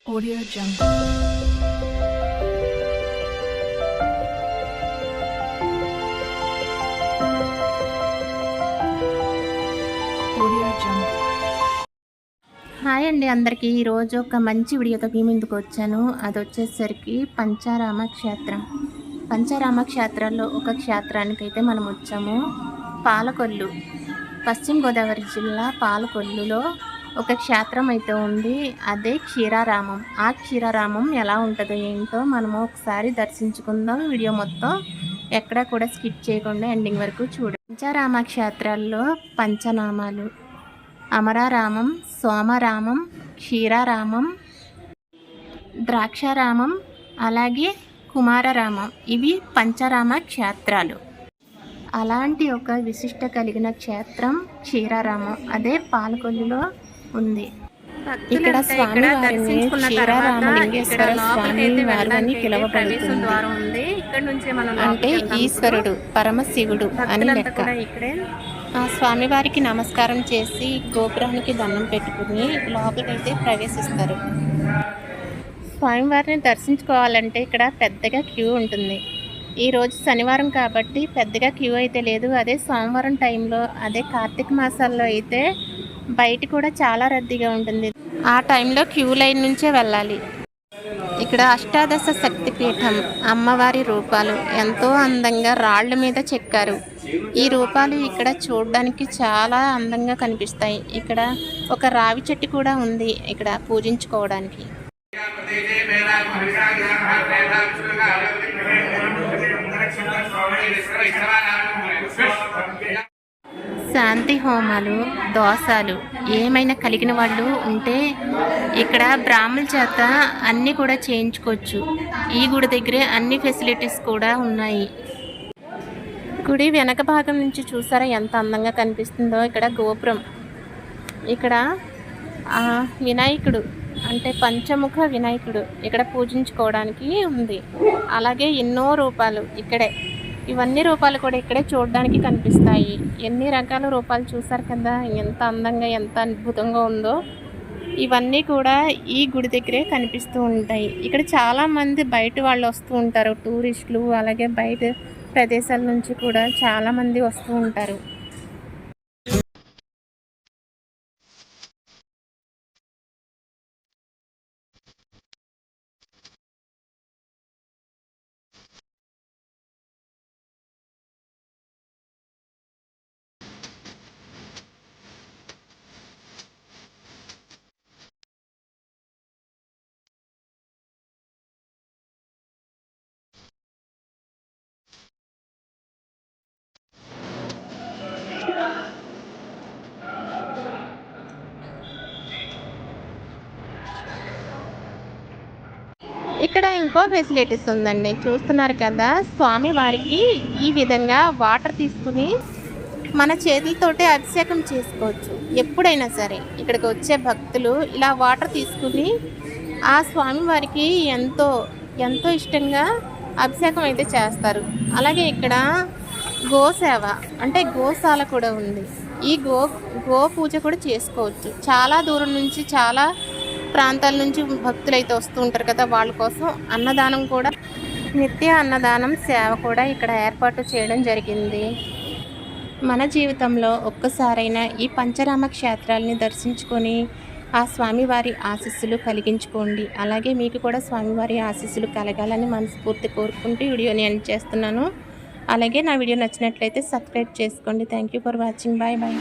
Audio Jungle. Hi అండి అందరికీ. ఈరోజు ఒక మంచి వీడియోతో మీ ముందుకు వచ్చాను. అది వచ్చేసరికి పంచారామ క్షేత్రం. పంచారామ క్షేత్రాల్లో ఒక క్షేత్రానికి అయితే మనం వచ్చాము. పాలకొల్లు, పశ్చిమ గోదావరి జిల్లా పాలకొల్లులో ఒక క్షేత్రం అయితే ఉంది. అదే క్షీరారామం. ఆ క్షీరారామం ఎలా ఉంటుందో ఏంటో మనము ఒకసారి దర్శించుకుందాం. వీడియో మొత్తం ఎక్కడా కూడా స్కిప్ చేయకుండా ఎండింగ్ వరకు చూడండి. పంచారామ క్షేత్రాల్లో పంచనామాలు: అమరారామం, సోమరామం, క్షీరారామం, ద్రాక్షారామం, అలాగే కుమారరామం. ఇవి పంచరామ క్షేత్రాలు. అలాంటి ఒక విశిష్ట కలిగిన క్షేత్రం క్షీరారామం. అదే పాలకొల్లులో ఉంది. ఇక్కడ స్వామి వారిని క్షీరారామలింగేశ్వర స్వామి వారిని పిలువబడుతుంది. అంటే ఈశ్వరుడు, పరమశివుడు అని లెక్క. ఆ స్వామివారికి నమస్కారం చేసి గోపురానికి దండం పెట్టుకుని లోపలికైతే ప్రవేశిస్తారు. స్వామివారిని దర్శించుకోవాలంటే ఇక్కడ పెద్దగా క్యూ ఉంటుంది. ఈరోజు శనివారం కాబట్టి పెద్దగా క్యూ అయితే లేదు. అదే సోమవారం టైంలో, అదే కార్తీక మాసాల్లో అయితే బయట కూడా చాలా రద్దీగా ఉంటుంది. ఆ టైంలో క్యూ లైన్ నుంచే వెళ్ళాలి. ఇక్కడ అష్టాదశ శక్తిపీఠం అమ్మవారి రూపాలు ఎంతో అందంగా రాళ్ల మీద చెక్కారు. ఈ రూపాలు ఇక్కడ చూడడానికి చాలా అందంగా కనిపిస్తాయి. ఇక్కడ ఒక రావి చెట్టు కూడా ఉంది ఇక్కడ పూజించుకోవడానికి. శాంతి హోమాలు, దోషాలు ఏమైనా కలిగిన వాళ్ళు ఉంటే ఇక్కడ బ్రాహ్మణుల చేత అన్నీ కూడా చేయించుకోవచ్చు. ఈ గుడి దగ్గరే అన్ని ఫెసిలిటీస్ కూడా ఉన్నాయి. గుడి వెనక భాగం నుంచి చూసారా ఎంత అందంగా కనిపిస్తుందో. ఇక్కడ గోపురం, ఇక్కడ వినాయకుడు అంటే పంచముఖ వినాయకుడు ఇక్కడ పూజించుకోవడానికి ఉంది. అలాగే ఎన్నో రూపాలు ఇక్కడే, ఇవన్నీ రూపాలు కూడా ఇక్కడే చూడడానికి కనిపిస్తాయి. ఎన్ని రకాల రూపాలు చూసారు కదా, ఎంత అందంగా ఎంత అద్భుతంగా ఉందో. ఇవన్నీ కూడా ఈ గుడి దగ్గరే కనిపిస్తూ ఉంటాయి. ఇక్కడ చాలామంది బయట వాళ్ళు వస్తూ ఉంటారు, టూరిస్టులు. అలాగే బయట ప్రదేశాల నుంచి కూడా చాలామంది వస్తూ ఉంటారు. ఇక్కడ ఇంకో ఫెసిలిటీస్ ఉందండి, చూస్తున్నారు కదా. స్వామి వారికి ఈ విధంగా వాటర్ తీసుకుని మన చేతులతోటే అభిషేకం చేసుకోవచ్చు. ఎప్పుడైనా సరే ఇక్కడికి వచ్చే భక్తులు ఇలా వాటర్ తీసుకుని ఆ స్వామి వారికి ఎంతో ఎంతో ఇష్టంగా అభిషేకం అయితే చేస్తారు. అలాగే ఇక్కడ గోసేవ అంటే గోశాల కూడా ఉంది. ఈ గో పూజ కూడా చేసుకోవచ్చు. చాలా దూరం నుంచి, చాలా ప్రాంతాల నుంచి భక్తులు అయితే వస్తూ ఉంటారు కదా, వాళ్ళ కోసం అన్నదానం కూడా, నిత్య అన్నదానం సేవ కూడా ఇక్కడ ఏర్పాటు చేయడం జరిగింది. మన జీవితంలో ఒక్కసారైనా ఈ పంచరామ క్షేత్రాలని దర్శించుకొని ఆ స్వామివారి ఆశీస్సులు కలిగించుకోండి. అలాగే మీకు కూడా స్వామివారి ఆశీస్సులు కలగాలని మనస్ఫూర్తి కోరుకుంటూ వీడియోని ఎండ్ చేస్తున్నాను. అలాగే నా వీడియో నచ్చినట్లయితే సబ్స్క్రైబ్ చేసుకోండి. Thank you for watching. Bye bye.